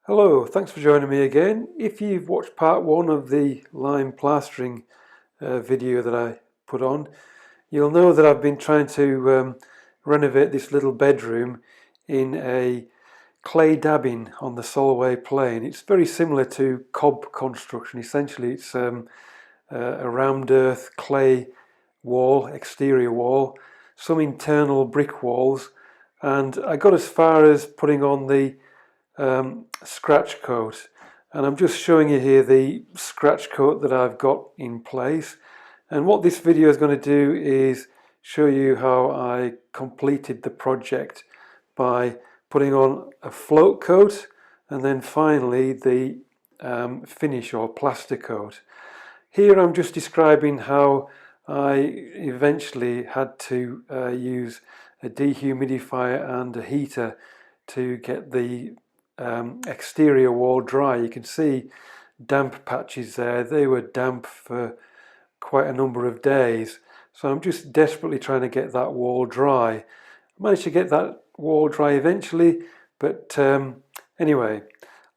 Hello, thanks for joining me again. If you've watched part one of the lime plastering video that I put on, you'll know that I've been trying to renovate this little bedroom in a clay dabbing on the Solway plain. It's very similar to cob construction. Essentially it's a round earth clay wall, exterior wall, some internal brick walls, and I got as far as putting on the scratch coat, and I'm just showing you here the scratch coat that I've got in place. And what this video is going to do is show you how I completed the project by putting on a float coat and then finally the finish or plaster coat. Here I'm just describing how I eventually had to use a dehumidifier and a heater to get the exterior wall dry. You can see damp patches there. They were damp for quite a number of days, so I'm just desperately trying to get that wall dry. I managed to get that wall dry eventually, but anyway,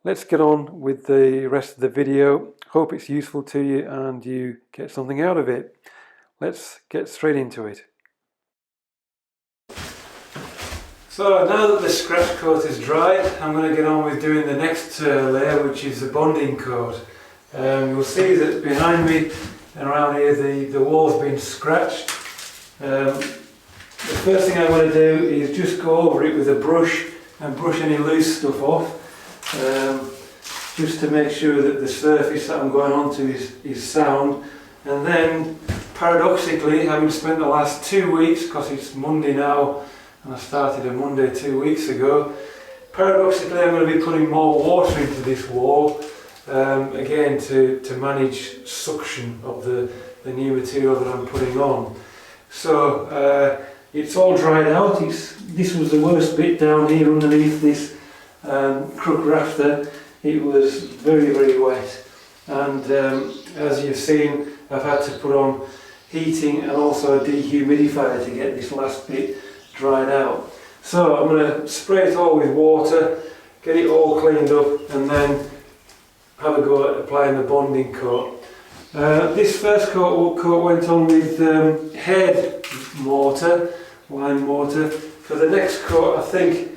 let's get on with the rest of the video. Hope it's useful to you and you get something out of it. Let's get straight into it. So now that the scratch coat is dried, I'm going to get on with doing the next layer, which is the bonding coat. You'll see that behind me and around here the wall's been scratched. The first thing I want to do is just go over it with a brush and brush any loose stuff off, just to make sure that the surface that I'm going onto is sound. And then, paradoxically, having spent the last 2 weeks, because it's Monday now, and I started on Monday 2 weeks ago, paradoxically I'm going to be putting more water into this wall, again to manage suction of the new material that I'm putting on. So it's all dried out. This was the worst bit down here underneath this crook rafter. It was very, very wet, and as you've seen, I've had to put on heating and also a dehumidifier to get this last bit dried out. So I'm going to spray it all with water, get it all cleaned up, and then have a go at applying the bonding coat. This first coat went on with head mortar, lime mortar. For the next coat, I think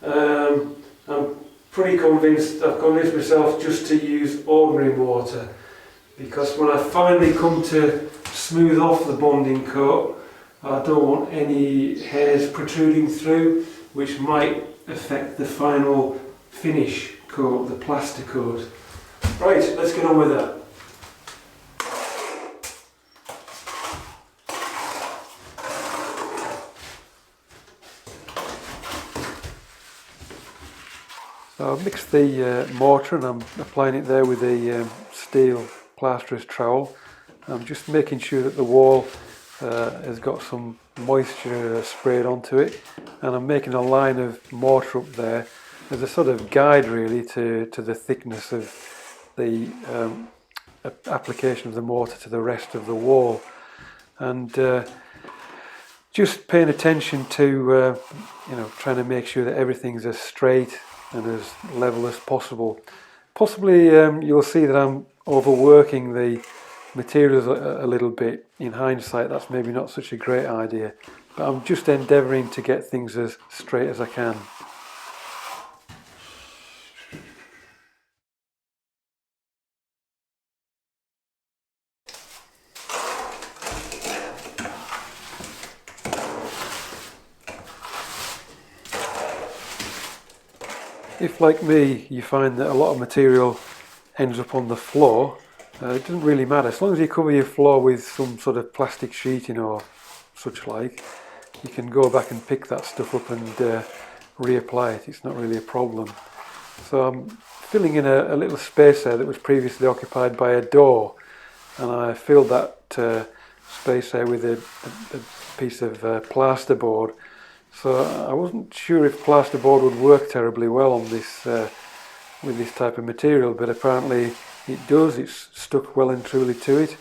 I'm pretty convinced, I've convinced myself just to use ordinary mortar, because when I finally come to smooth off the bonding coat, I don't want any hairs protruding through, which might affect the final finish coat, the plaster coat. Right, let's get on with that. So I've mixed the mortar and I'm applying it there with a steel plasterer's trowel. I'm just making sure that the wall has got some moisture sprayed onto it, and I'm making a line of mortar up there as a sort of guide really to the thickness of the application of the mortar to the rest of the wall, and just paying attention to trying to make sure that everything's as straight and as level as possible. Possibly you'll see that I'm overworking the materials a little bit. In hindsight, that's maybe not such a great idea, but I'm just endeavouring to get things as straight as I can. If, like me, you find that a lot of material ends up on the floor, it doesn't really matter. As long as you cover your floor with some sort of plastic sheeting or such like, you can go back and pick that stuff up and reapply it. It's not really a problem. So I'm filling in a little space there that was previously occupied by a door, and I filled that space there with a piece of plasterboard. So I wasn't sure if plasterboard would work terribly well on this with this type of material, but apparently it does. It's stuck well and truly to it.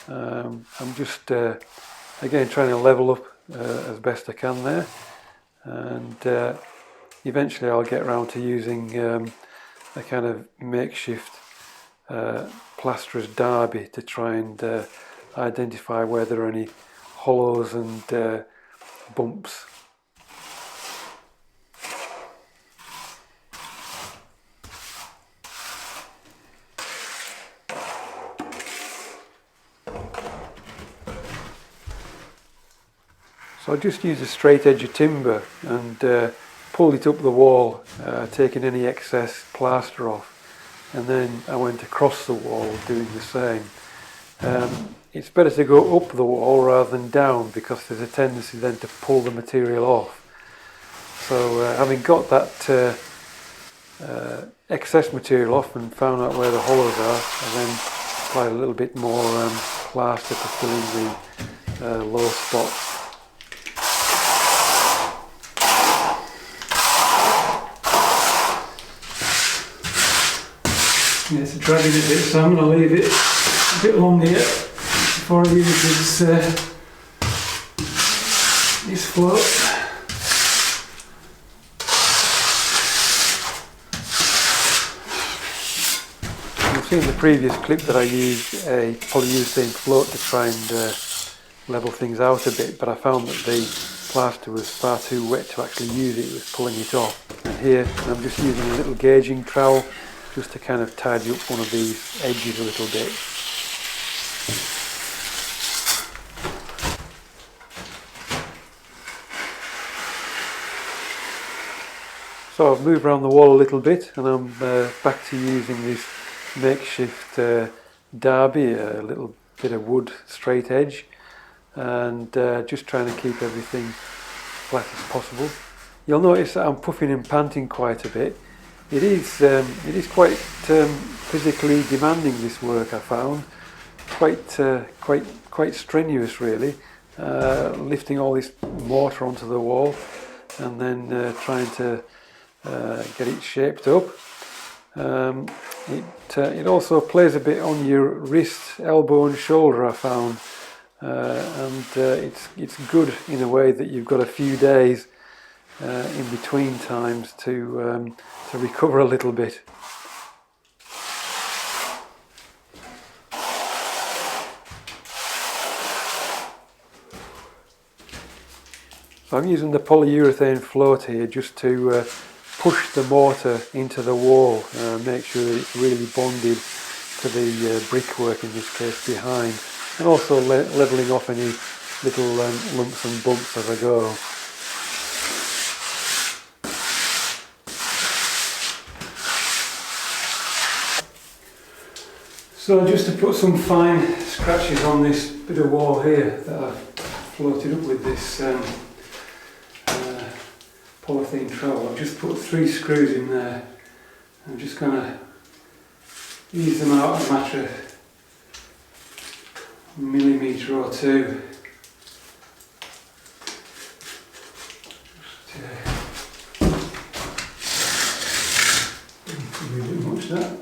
I'm just again trying to level up as best I can there, and eventually I'll get around to using a kind of makeshift plasterer's derby to try and identify where there are any hollows and bumps. So I just used a straight edge of timber and pulled it up the wall, taking any excess plaster off, and then I went across the wall doing the same. It's better to go up the wall rather than down because there's a tendency then to pull the material off. So having got that excess material off and found out where the hollows are, I then applied a little bit more plaster to fill in the low spots. Yeah, it's dragging a bit, so I'm going to leave it a bit longer yet before I use this float. You've seen in the previous clip that I used a polyurethane float to try and level things out a bit, but I found that the plaster was far too wet to actually use it. It was pulling it off. And here I'm just using a little gauging trowel just to kind of tidy up one of these edges a little bit. So I've moved around the wall a little bit and I'm back to using this makeshift derby, a little bit of wood straight edge, and just trying to keep everything flat as possible. You'll notice that I'm puffing and panting quite a bit. It is quite physically demanding, this work, I found. Quite strenuous really, lifting all this mortar onto the wall and then trying to get it shaped up. It also plays a bit on your wrist, elbow and shoulder, I found, and it's good in a way that you've got a few days in between times to recover a little bit. So I'm using the polyurethane float here just to push the mortar into the wall, make sure that it's really bonded to the brickwork, in this case, behind, and also levelling off any little lumps and bumps as I go. So just to put some fine scratches on this bit of wall here that I've floated up with this polythene trowel, I've just put 3 screws in there. I'm just going to ease them out a matter of a millimetre or two. Just a bit much that.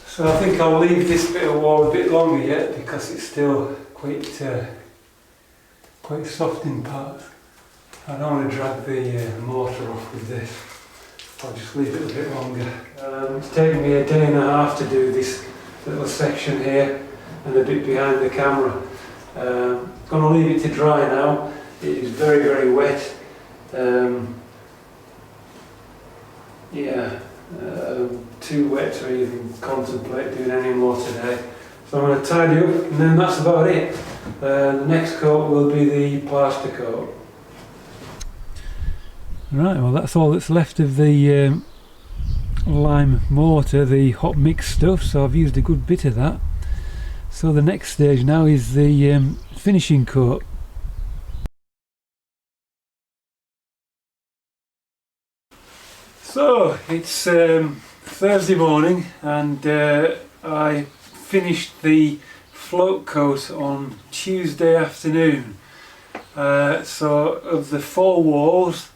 So I think I'll leave this bit of wall a bit longer yet because it's still quite soft in parts. I don't want to drag the mortar off with this. I'll just leave it a bit longer. It's taken me a day and a half to do this little section here and a bit behind the camera. I'm going to leave it to dry now. It is very, very wet. Too wet to even contemplate doing any more today. So I'm going to tidy up and then that's about it. The next coat will be the plaster coat. Right, well that's all that's left of the lime mortar, the hot mix stuff, so I've used a good bit of that. So the next stage now is the finishing coat. So it's Thursday morning, and I finished the float coat on Tuesday afternoon. So of the 4 walls,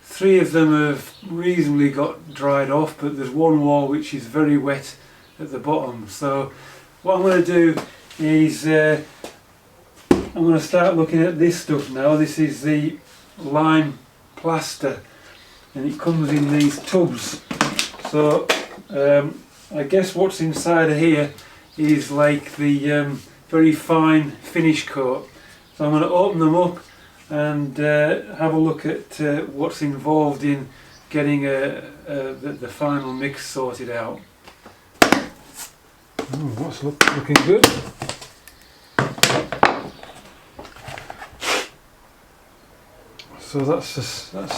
3 of them have reasonably got dried off, but there's one wall which is very wet at the bottom. So what I'm going to do is I'm going to start looking at this stuff now. This is the lime plaster, and it comes in these tubs. So I guess what's inside of here is like the very fine finish coat. So I'm going to open them up and have a look at what's involved in getting the final mix sorted out. Oh, that's looking good. So that's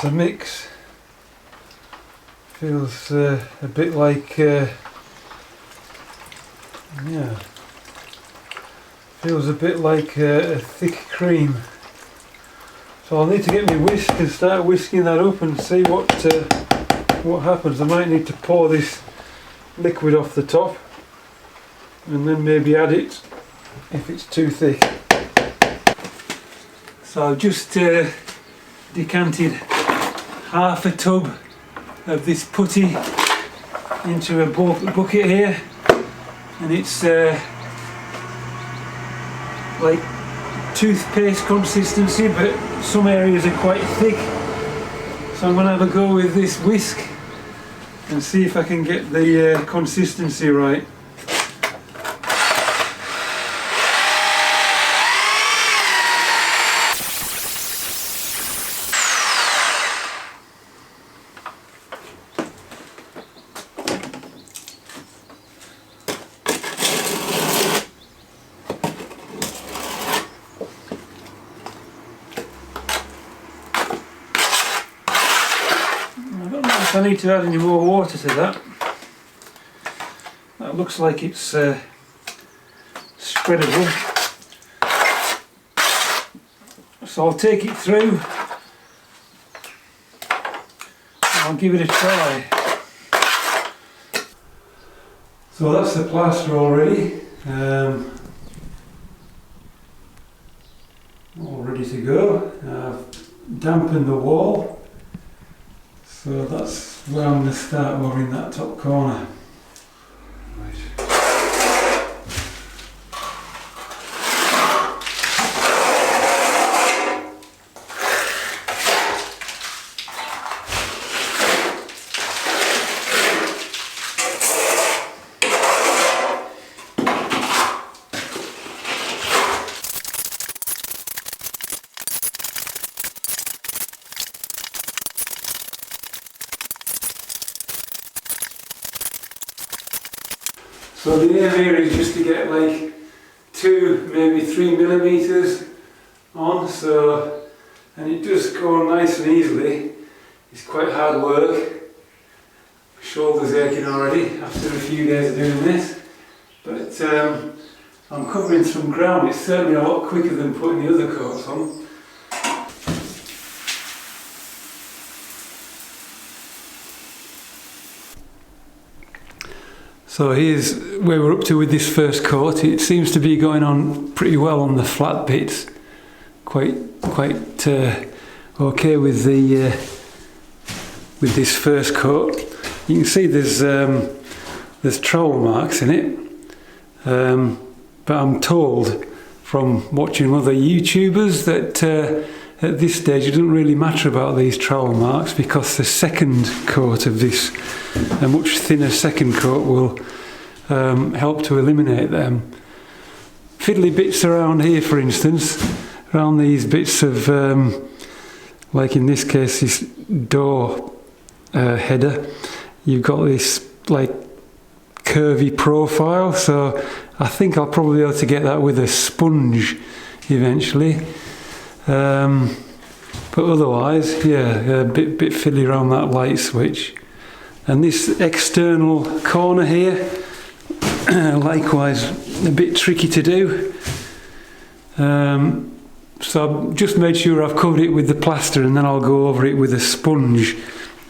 the mix. Feels a bit like feels a bit like a thick cream. So I'll need to get my whisk and start whisking that up and see what happens. I might need to pour this liquid off the top and then maybe add it if it's too thick. So I've just decanted half a tub of this putty into a bucket here, and it's like toothpaste consistency, but some areas are quite thick. So I'm going to have a go with this whisk and see if I can get the consistency right. I need to add any more water to that. That looks like it's spreadable. So I'll take it through. I'll give it a try. So that's the plaster already. All ready to go. I've dampened the wall. So that's where I'm going to start. We're in that top corner. Right. So the aim here is just to get like 2, maybe 3 millimeters on, so, and it does go nice and easily. It's quite hard work. My shoulder's aching already after a few days of doing this, but I'm covering some ground. It's certainly a lot quicker than putting the other coats on. So here's where we're up to with this first coat. It seems to be going on pretty well on the flat bits. Quite okay with this first coat. You can see there's trowel marks in it, but I'm told from watching other YouTubers that at this stage it doesn't really matter about these trowel marks, because the second coat of this, a much thinner second coat, will help to eliminate them. Fiddly bits around here, for instance, around these bits of, like in this case, this door header, you've got this like curvy profile, so I think I'll probably be able to get that with a sponge eventually. But otherwise, yeah, a bit fiddly around that light switch. And this external corner here, likewise a bit tricky to do. So I've just made sure I've covered it with the plaster, and then I'll go over it with a sponge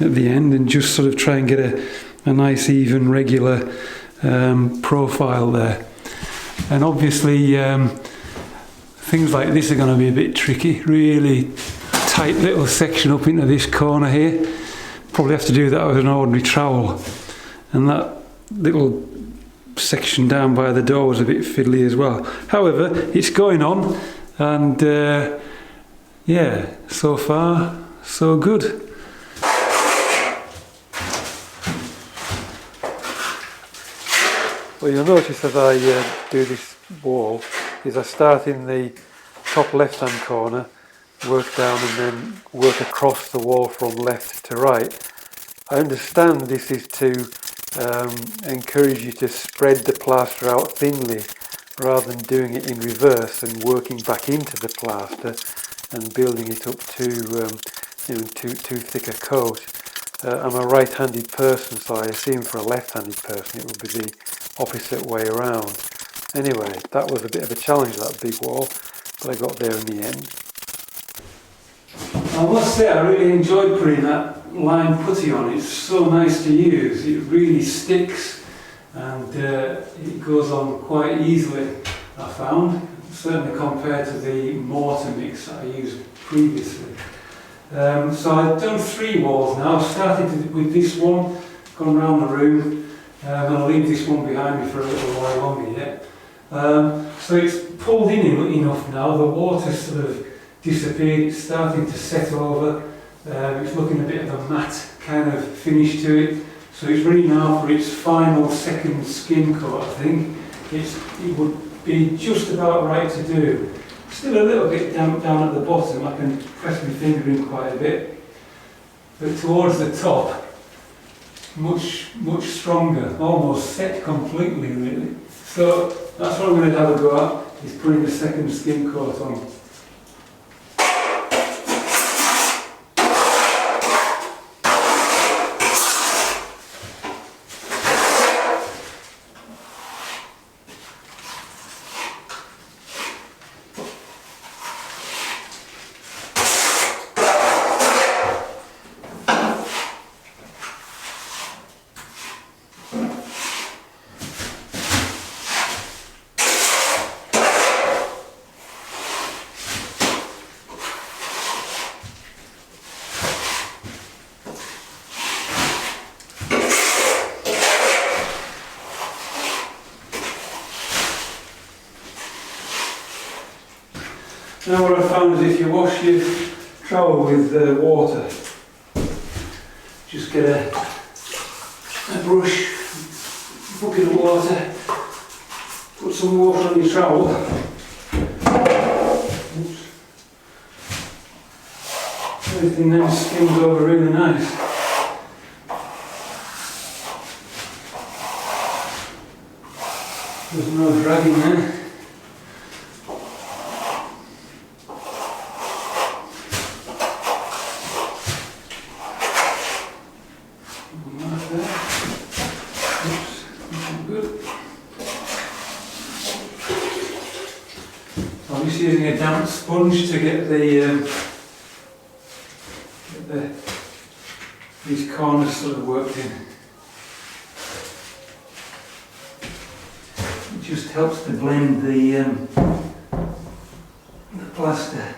at the end and just sort of try and get a nice even regular profile there. And obviously things like this are going to be a bit tricky. Really tight little section up into this corner here. Probably have to do that with an ordinary trowel. And that little section down by the door was a bit fiddly as well. However, it's going on, and yeah, so far so good. Well, you'll notice as I do this wall is I start in the top left hand corner, work down and then work across the wall from left to right. I understand this is to encourage you to spread the plaster out thinly rather than doing it in reverse and working back into the plaster and building it up too thick a coat. I'm a right-handed person, so I assume for a left-handed person it would be the opposite way around. Anyway, that was a bit of a challenge, that big wall, but I got there in the end. I must say I really enjoyed putting that lime putty on. It's so nice to use. It really sticks and it goes on quite easily, I found, certainly compared to the mortar mix that I used previously. So I've done 3 walls now. I've started with this one, gone around the room. I'm going to leave this one behind me for a little while longer yet. So it's pulled in enough now. The water's sort of disappeared, it's starting to set over. It's looking a bit of a matte kind of finish to it. So it's ready now for its final second skin coat, I think. It would be just about right to do. Still a little bit damp down at the bottom. I can press my finger in quite a bit. But towards the top, much stronger, almost set completely really. So that's what I'm going to have a go at, is putting the second skin coat on. Now what I found is if you wash your trowel with water, just get a brush, bucket of water, put some water on your trowel. Oops. Everything then skims over really nice. There's no dragging there. I'm just using a damp sponge to get these corners sort of worked in. It just helps to blend the plaster.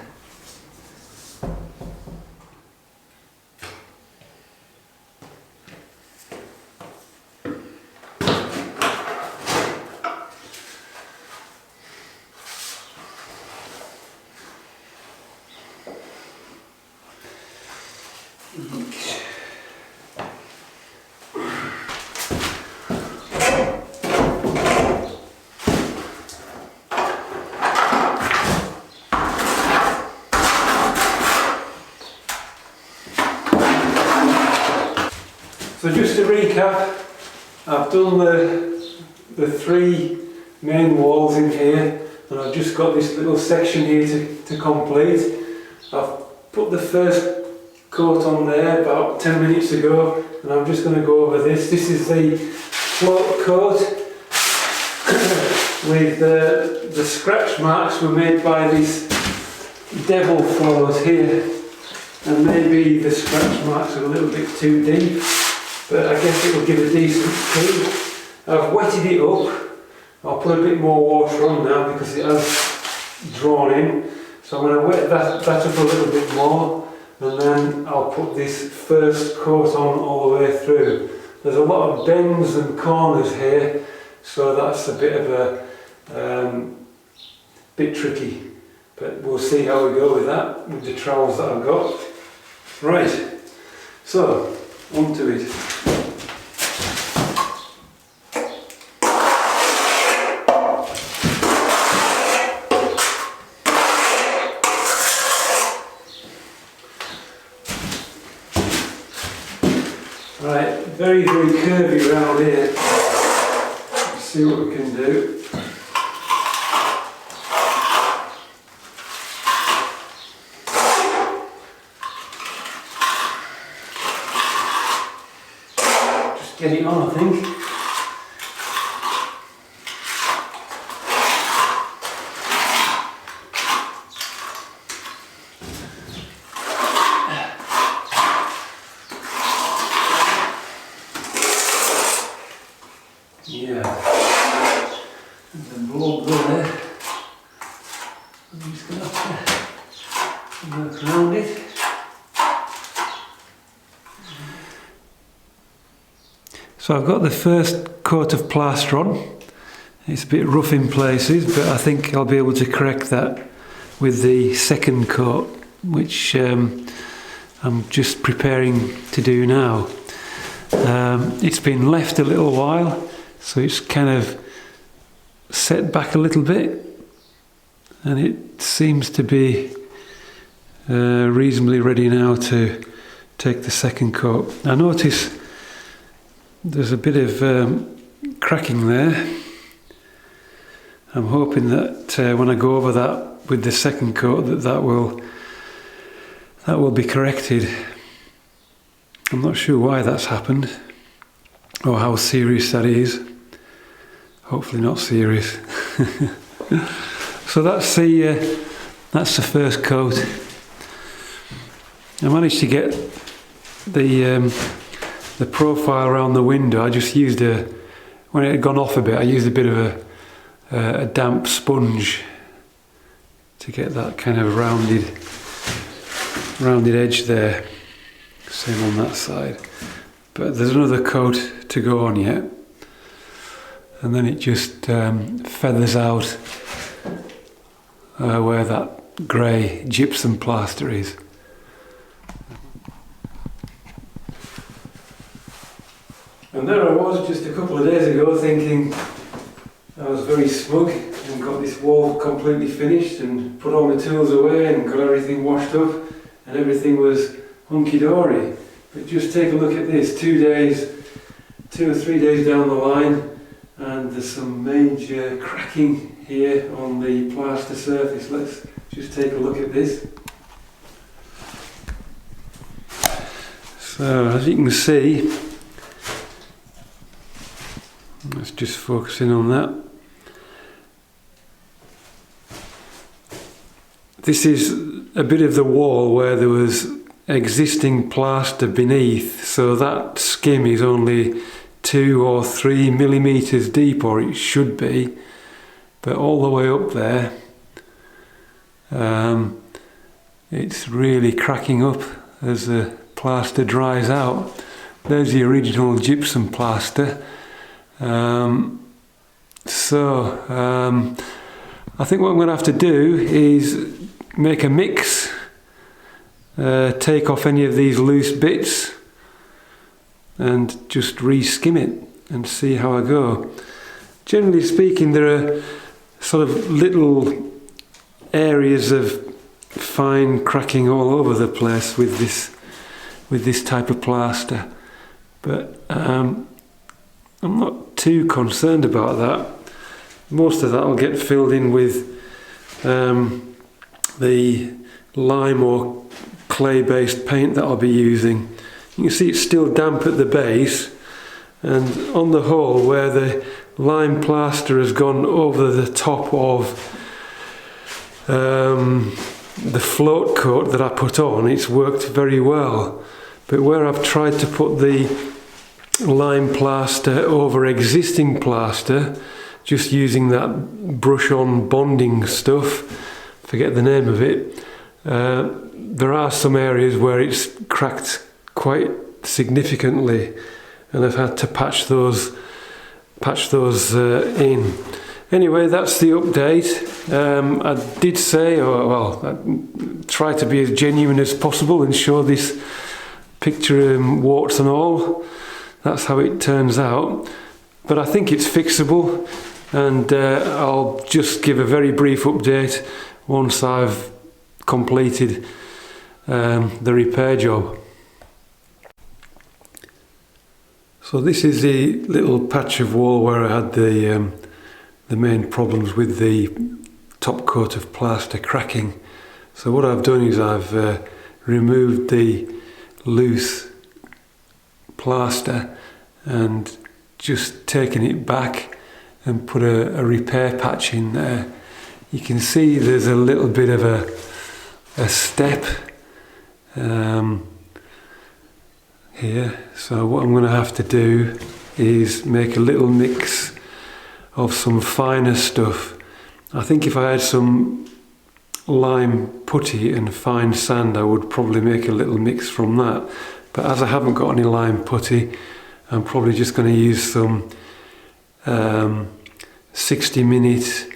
So just to recap, I've done the 3 main walls in here, and I've just got this little section here to complete. I've put the first coat on there about 10 minutes ago, and I'm just going to go over this. This is the float coat with the scratch marks were made by this devil float here, and maybe the scratch marks are a little bit too deep. but I guess it will give a decent clean. I've wetted it up. I'll put a bit more water on now because it has drawn in. So I'm going to wet that up a little bit more, and then I'll put this first coat on all the way through. There's a lot of bends and corners here, so that's a bit of a bit tricky. But we'll see how we go with that, with the trowels that I've got. Right, so onto it. Right, very curvy around here. Let's see what we can do. Just get it on, I think. Yeah, and the bulb there. I'm just going to have to work around it. So I've got the first coat of plaster on. It's a bit rough in places, but I think I'll be able to correct that with the second coat, which I'm just preparing to do now. It's been left a little while, so it's kind of set back a little bit, and it seems to be reasonably ready now to take the second coat. I notice there's a bit of cracking there. I'm hoping that when I go over that with the second coat that will be corrected. I'm not sure why that's happened or how serious that is. Hopefully not serious. So that's the first coat. I managed to get the profile around the window. I just used when it had gone off a bit, I used a bit of a damp sponge to get that kind of rounded edge there. Same on that side. But there's another coat to go on yet. And then it just feathers out where that grey gypsum plaster is. And there I was just a couple of days ago thinking I was very smug and got this wall completely finished and put all my tools away and got everything washed up and everything was hunky-dory. But just take a look at this, 2 or 3 days down the line, and there's some major cracking here on the plaster surface. Let's just take a look at this. So as you can see, let's just focus in on that. This is a bit of the wall where there was existing plaster beneath, so that skim is only 2 or 3 millimeters deep, or it should be, but all the way up there it's really cracking up as the plaster dries out. There's the original gypsum plaster. I think what I'm going to have to do is make a mix, take off any of these loose bits and just re-skim it and see how I go. Generally speaking, there are sort of little areas of fine cracking all over the place with this type of plaster, but I'm not too concerned about that. Most of that will get filled in with the lime or clay-based paint that I'll be using. You can see it's still damp at the base, and on the hole where the lime plaster has gone over the top of the float coat that I put on, it's worked very well. But where I've tried to put the lime plaster over existing plaster, just using that brush-on bonding stuff, forget the name of it. There are some areas where it's cracked quite significantly, and I've had to patch those in. Anyway, that's the update. I did say, I try to be as genuine as possible and show this picture warts and all. That's how it turns out. But I think it's fixable, and I'll just give a very brief update once I've completed the repair job. So this is the little patch of wall where I had the main problems with the top coat of plaster cracking. So what I've done is I've removed the loose plaster and just taken it back and put a repair patch in there. You can see there's a little bit of a step here, so what I'm going to have to do is make a little mix of some finer stuff. I think if I had some lime putty and fine sand, I would probably make a little mix from that, but as I haven't got any lime putty, I'm probably just going to use some 60-minute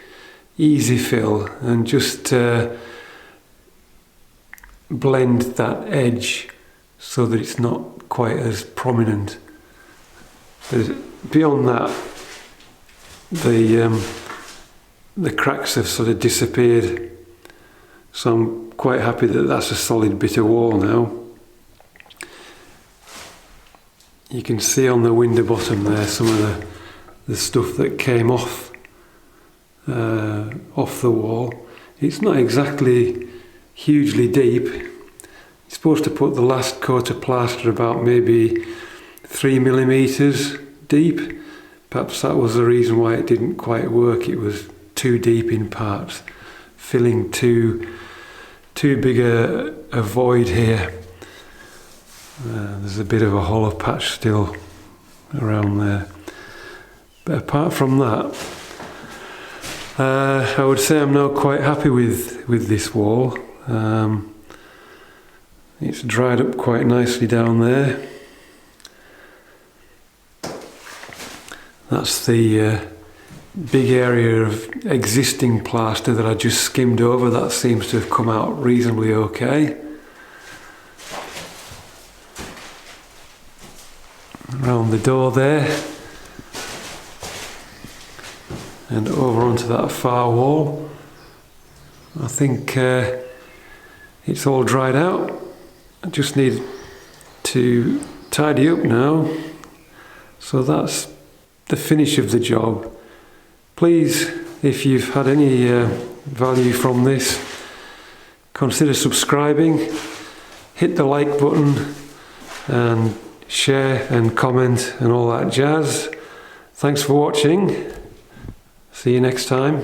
easy fill and just blend that edge so that it's not quite as prominent. Beyond that, the cracks have sort of disappeared, so I'm quite happy that that's a solid bit of wall now. You can see on the window bottom there some of the stuff that came off the wall. It's not exactly hugely deep. You're supposed to put the last coat of plaster about maybe 3 millimeters deep. Perhaps that was the reason why it didn't quite work. It was too deep in parts, filling too big a void here. There's a bit of a hollow patch still around there. But apart from that, I would say I'm now quite happy with this wall. It's dried up quite nicely down there. That's the big area of existing plaster that I just skimmed over. That seems to have come out reasonably okay. Around the door there, and over onto that far wall. I think it's all dried out. I just need to tidy up now. So that's the finish of the job. Please, if you've had any value from this, consider subscribing, hit the like button and share and comment and all that jazz. Thanks for watching. See you next time.